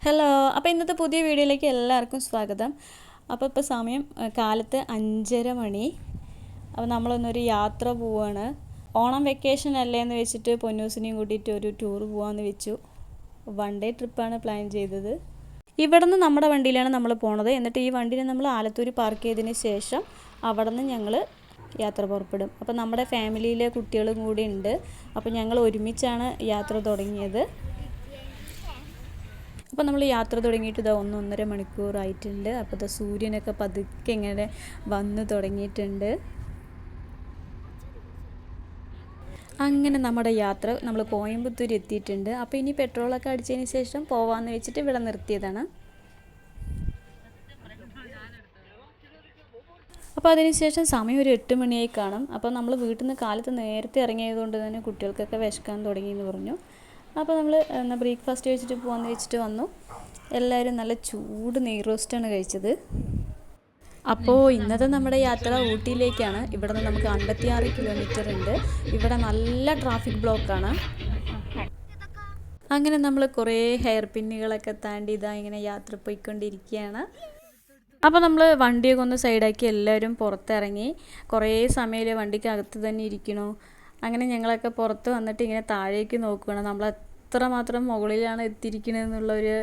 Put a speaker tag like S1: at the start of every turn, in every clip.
S1: Hello, അപ്പോൾ ഇന്നത്തെ പുതിയ വീഡിയോയിലേക്ക് എല്ലാവർക്കും സ്വാഗതം. അപ്പോൾ ഇപ്പോൾ സമയം കാലത്ത് 5:30 മണി. അപ്പോൾ നമ്മളൊന്നൊരു യാത്ര പോവുകയാണ്. ഓണം വെക്കേഷൻ അല്ലേ എന്ന് വെച്ചിട്ട് പൊന്നൂസിനെയും കൂട്ടിയിട്ട് ഒരു ടൂർ പോകാമെന്ന് വെച്ചു. 1 ഡേ ട്രിപ്പാണ് പ്ലാൻ ചെയ്തത്. ഇവിടെ നിന്ന് നമ്മുടെ വണ്ടിയിലാണ് നമ്മൾ പോണത്. എന്നിട്ട് ഈ വണ്ടിനെ നമ്മൾ ആലത്തൂർ പാർക്ക് ചെയ്തതിന് ശേഷം അവിടെ നിന്ന് ഞങ്ങൾ യാത്ര പുറപ്പെടും. അപ്പോൾ നമ്മുടെ ഫാമിലിയിലെ കുട്ടികളും കൂടി ഉണ്ട്. അപ്പോൾ ഞങ്ങൾ ഒരുമിച്ചാണ് യാത്ര തുടങ്ങിയത്. അപ്പോൾ നമ്മൾ യാത്ര തുടങ്ങിയിട്ട് 1-1.5 മണിക്കൂറായിട്ടുണ്ട്. അപ്പോൾ സൂര്യനൊക്കെ പതുക്കെ ഇങ്ങനെ വന്ന് തുടങ്ങിയിട്ടുണ്ട്. അങ്ങനെ നമ്മുടെ യാത്ര നമ്മൾ കോയമ്പത്തൂർ എത്തിയിട്ടുണ്ട്. അപ്പോൾ ഇനി പെട്രോളൊക്കെ അടിച്ചതിന് ശേഷം പോവാമെന്ന് വെച്ചിട്ട് ഇവിടെ നിർത്തിയതാണ്. അപ്പോൾ അതിനുശേഷം സമയം ഒരു 8 മണിയായി കാണും. അപ്പോൾ നമ്മൾ വീട്ടിൽ നിന്ന് കാലത്ത് നേരത്തെ ഇറങ്ങിയതുകൊണ്ട് തന്നെ കുട്ടികൾക്കൊക്കെ വിശക്കാൻ തുടങ്ങിയെന്ന് പറഞ്ഞു. അപ്പോൾ നമ്മൾ എന്നാൽ ബ്രേക്ക്ഫാസ്റ്റ് കഴിച്ചിട്ട് പോകാമെന്ന് വെച്ചിട്ട് വന്നു. എല്ലാവരും നല്ല ചൂട് നെയ് റോസ്റ്റാണ് കഴിച്ചത്. അപ്പോൾ ഇന്നത്തെ നമ്മുടെ യാത്ര ഊട്ടിയിലേക്കാണ്. ഇവിടെ നിന്ന് നമുക്ക് 56 കിലോമീറ്റർ ഉണ്ട്. ഇവിടെ നല്ല ട്രാഫിക് ബ്ലോക്കാണ്. അങ്ങനെ നമ്മൾ കുറേ ഹെയർ പിന്നുകളൊക്കെ താണ്ടി ഇതാ ഇങ്ങനെ യാത്ര പോയിക്കൊണ്ടിരിക്കുകയാണ്. അപ്പോൾ നമ്മൾ വണ്ടിയൊക്കെ ഒന്ന് സൈഡാക്കി എല്ലാവരും പുറത്തിറങ്ങി. കുറേ സമയം വണ്ടിക്ക് അകത്ത് തന്നെ ഇരിക്കണു. അങ്ങനെ ഞങ്ങളൊക്കെ പുറത്ത് വന്നിട്ട് ഇങ്ങനെ താഴേക്ക് നോക്കുകയാണ്. നമ്മൾ എത്രമാത്രം മുകളിലാണ് എത്തിയിരിക്കണമെന്നുള്ളൊരു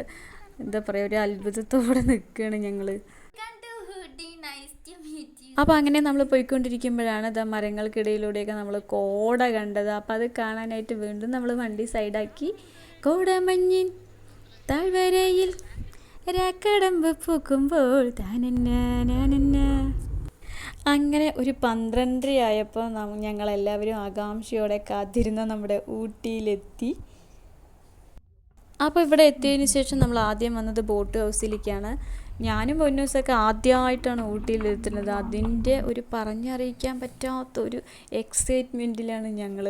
S1: എന്താ പറയുക, ഒരു അത്ഭുതത്തോടെ നിൽക്കുകയാണ് ഞങ്ങൾ. അപ്പോൾ അങ്ങനെ നമ്മൾ പോയിക്കൊണ്ടിരിക്കുമ്പോഴാണ് ഇതാ മരങ്ങൾക്കിടയിലൂടെയൊക്കെ നമ്മൾ കോട കണ്ടത്. അപ്പോൾ അത് കാണാനായിട്ട് വീണ്ടും നമ്മൾ വണ്ടി സൈഡാക്കി. കോടമഞ്ഞിൻ താഴ്വരയിൽ രാക്കടമ്പ് പൂക്കുമ്പോൾ താനന്ന. അങ്ങനെ ഒരു 12:30 ആയപ്പോൾ ഞങ്ങളെല്ലാവരും ആകാംക്ഷയോടെ കാത്തിരുന്ന നമ്മുടെ ഊട്ടിയിലെത്തി. അപ്പോൾ ഇവിടെ എത്തിയതിന് ശേഷം നമ്മൾ ആദ്യം വന്നത് ബോട്ട് ഹൗസിലേക്കാണ്. ഞാനും പൊന്നൂസൊക്കെ ആദ്യമായിട്ടാണ് ഊട്ടിയിലെത്തുന്നത്. അതിൻ്റെ ഒരു പറഞ്ഞറിയിക്കാൻ പറ്റാത്തൊരു എക്സൈറ്റ്മെൻറ്റിലാണ് ഞങ്ങൾ.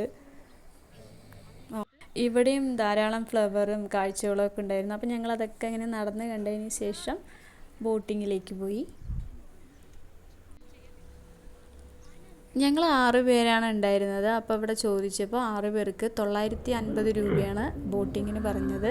S1: ഇവിടെയും ധാരാളം ഫ്ലവറും കാഴ്ചകളൊക്കെ ഉണ്ടായിരുന്നു. അപ്പോൾ ഞങ്ങളതൊക്കെ ഇങ്ങനെ നടന്ന് കണ്ടതിന് ശേഷം ബോട്ടിങ്ങിലേക്ക് പോയി. ഞങ്ങൾ 6 പേരാണ് ഉണ്ടായിരുന്നത്. അപ്പോൾ ഇവിടെ ചോദിച്ചപ്പോൾ 6 പേർക്ക് 950 രൂപയാണ് ബോട്ടിങ്ങിന് പറഞ്ഞത്.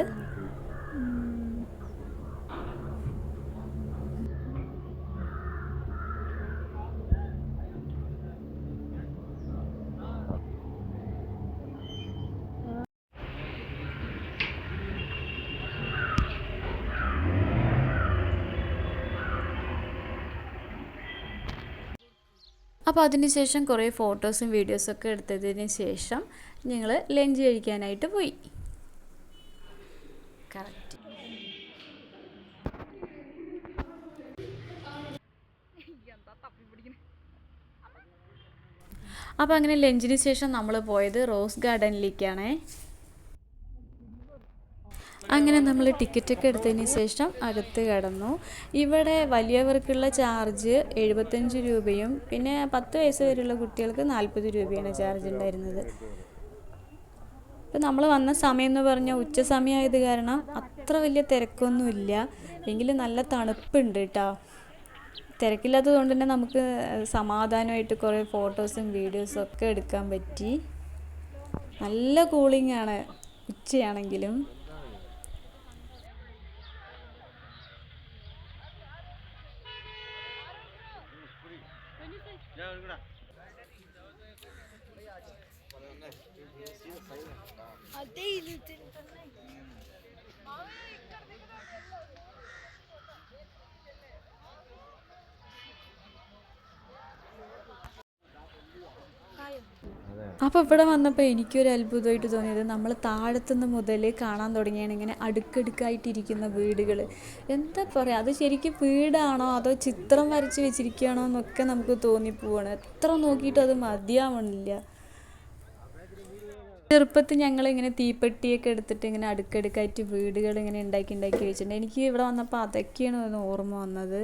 S1: അപ്പോൾ അതിനുശേഷം കുറേ ഫോട്ടോസും വീഡിയോസൊക്കെ എടുത്തതിന് ശേഷം ഞങ്ങൾ ലഞ്ച് കഴിക്കാനായിട്ട് പോയി. കറക്റ്റ്. അപ്പോൾ അങ്ങനെ ലഞ്ചിന് ശേഷം നമ്മൾ പോയത് റോസ് ഗാർഡനിലേക്കാണേ. അങ്ങനെ നമ്മൾ ടിക്കറ്റൊക്കെ എടുത്തതിന് ശേഷം അകത്ത് കടന്നു. ഇവിടെ വലിയവർക്കുള്ള ചാർജ് 75 രൂപയും പിന്നെ 10 വയസ്സ് വരെയുള്ള കുട്ടികൾക്ക് 40 രൂപയാണ് ചാർജ് ഉണ്ടായിരുന്നത്. ഇപ്പം നമ്മൾ വന്ന സമയം എന്ന് പറഞ്ഞാൽ ഉച്ച സമയമായത് കാരണം അത്ര വലിയ തിരക്കൊന്നുമില്ല. എങ്കിലും നല്ല തണുപ്പുണ്ട് കേട്ടോ. തിരക്കില്ലാത്തത് കൊണ്ട് തന്നെ നമുക്ക് സമാധാനമായിട്ട് കുറേ ഫോട്ടോസും വീഡിയോസും ഒക്കെ എടുക്കാൻ പറ്റി. നല്ല കൂളിംഗ് ആണ് ഉച്ചയാണെങ്കിലും. അപ്പോൾ ഇവിടെ വന്നപ്പോൾ എനിക്കൊരു അത്ഭുതമായിട്ട് തോന്നിയത് നമ്മൾ താഴത്തുനിന്ന് മുതൽ കാണാൻ തുടങ്ങിയാണ് ഇങ്ങനെ അടുക്കടുക്കായിട്ടിരിക്കുന്ന വീടുകൾ. എന്താ പറയുക, അത് ശരിക്കും വീടാണോ അതോ ചിത്രം വരച്ച് വെച്ചിരിക്കുകയാണോ എന്നൊക്കെ നമുക്ക് തോന്നിപ്പോവാണ്. എത്ര നോക്കിയിട്ടും അത് മതിയാവണില്ല. ചെറുപ്പത്തിൽ ഞങ്ങളിങ്ങനെ തീപ്പെട്ടിയൊക്കെ എടുത്തിട്ട് ഇങ്ങനെ അടുക്കടുക്കായിട്ട് വീടുകൾ ഇങ്ങനെ ഉണ്ടാക്കി വെച്ചിട്ടുണ്ട്. എനിക്ക് ഇവിടെ വന്നപ്പോൾ അതൊക്കെയാണ് ഒന്ന് ഓർമ്മ വന്നത്.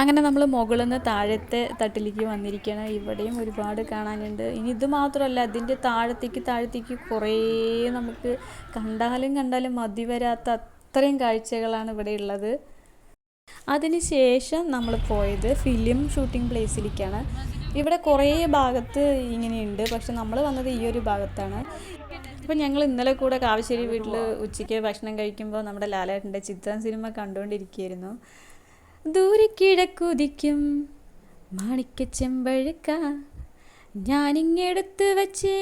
S1: അങ്ങനെ നമ്മൾ മുകളിൽ നിന്ന് താഴത്തെ തട്ടിലേക്ക് വന്നിരിക്കുകയാണ്. ഇവിടെയും ഒരുപാട് കാണാനുണ്ട്. ഇനി ഇത് മാത്രമല്ല, അതിൻ്റെ താഴത്തേക്ക് കുറേ നമുക്ക് കണ്ടാലും മതി വരാത്ത അത്രയും കാഴ്ചകളാണ് ഇവിടെ ഉള്ളത്. അതിന് ശേഷം നമ്മൾ പോയത് ഫിലിം ഷൂട്ടിംഗ് പ്ലേസിലേക്കാണ്. ഇവിടെ കുറേ ഭാഗത്ത് ഇങ്ങനെയുണ്ട്, പക്ഷെ നമ്മൾ വന്നത് ഈ ഒരു ഭാഗത്താണ്. അപ്പോൾ ഞങ്ങൾ ഇന്നലെ കൂടെ കാവശ്ശേരി വീട്ടിൽ ഉച്ചയ്ക്ക് ഭക്ഷണം കഴിക്കുമ്പോൾ നമ്മുടെ ലാലേട്ടൻ്റെ ചിത്രം സിനിമ കണ്ടുകൊണ്ടിരിക്കുകയായിരുന്നു. ദൂരെ കിഴക്കുതിക്കും മാണിക്ക ചെമ്പഴുക്ക ഞാനിങ്ങെടുത്ത് വച്ചേ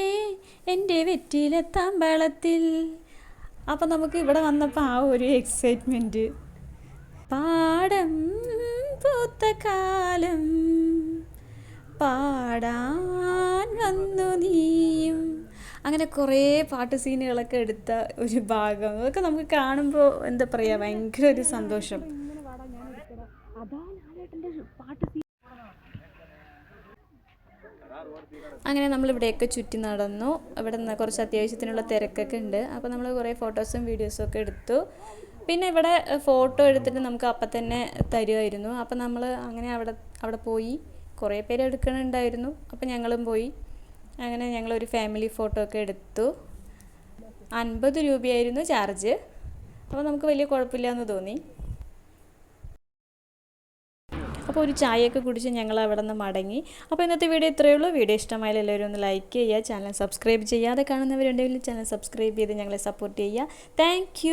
S1: എൻ്റെ വെറ്റില താമ്പാളത്തിൽ. അപ്പം നമുക്ക് ഇവിടെ വന്നപ്പോൾ ആ ഒരു എക്സൈറ്റ്മെൻറ്റ്. പാടം പൂത്ത കാലം പാടാൻ വന്നു നീയും, അങ്ങനെ കുറേ പാട്ട് സീനുകളൊക്കെ എടുത്ത ഒരു ഭാഗം. അതൊക്കെ നമുക്ക് കാണുമ്പോൾ എന്താ പറയുക, ഭയങ്കര ഒരു സന്തോഷം. അങ്ങനെ നമ്മളിവിടെയൊക്കെ ചുറ്റി നടന്നു. ഇവിടെ നിന്ന് കുറച്ച് അത്യാവശ്യത്തിനുള്ള തിരക്കൊക്കെ ഉണ്ട്. അപ്പോൾ നമ്മൾ കുറേ ഫോട്ടോസും വീഡിയോസും ഒക്കെ എടുത്തു. പിന്നെ ഇവിടെ ഫോട്ടോ എടുത്തിട്ട് നമുക്ക് അപ്പം തന്നെ തരുമായിരുന്നു. അപ്പം നമ്മൾ അങ്ങനെ അവിടെ പോയി കുറേ പേര് എടുക്കണുണ്ടായിരുന്നു. അപ്പം ഞങ്ങളും പോയി. അങ്ങനെ ഞങ്ങളൊരു ഫാമിലി ഫോട്ടോ ഒക്കെ എടുത്തു. 50 രൂപയായിരുന്നു ചാർജ്. അപ്പോൾ നമുക്ക് വലിയ കുഴപ്പമില്ലയെന്ന് തോന്നി. അപ്പോൾ ഒരു ചായയൊക്കെ കുടിച്ച് ഞങ്ങൾ അവിടെ നിന്ന് മടങ്ങി. അപ്പോൾ ഇന്നത്തെ വീഡിയോ ഇത്രയേ ഉള്ളൂ. വീഡിയോ ഇഷ്ടമായാലും എല്ലാവരും ഒന്ന് ലൈക്ക് ചെയ്യുക. ചാനൽ സബ്സ്ക്രൈബ് ചെയ്യാതെ കാണുന്നവരുണ്ടെങ്കിൽ ചാനൽ സബ്സ്ക്രൈബ് ചെയ്ത് ഞങ്ങളെ സപ്പോർട്ട് ചെയ്യുക. താങ്ക്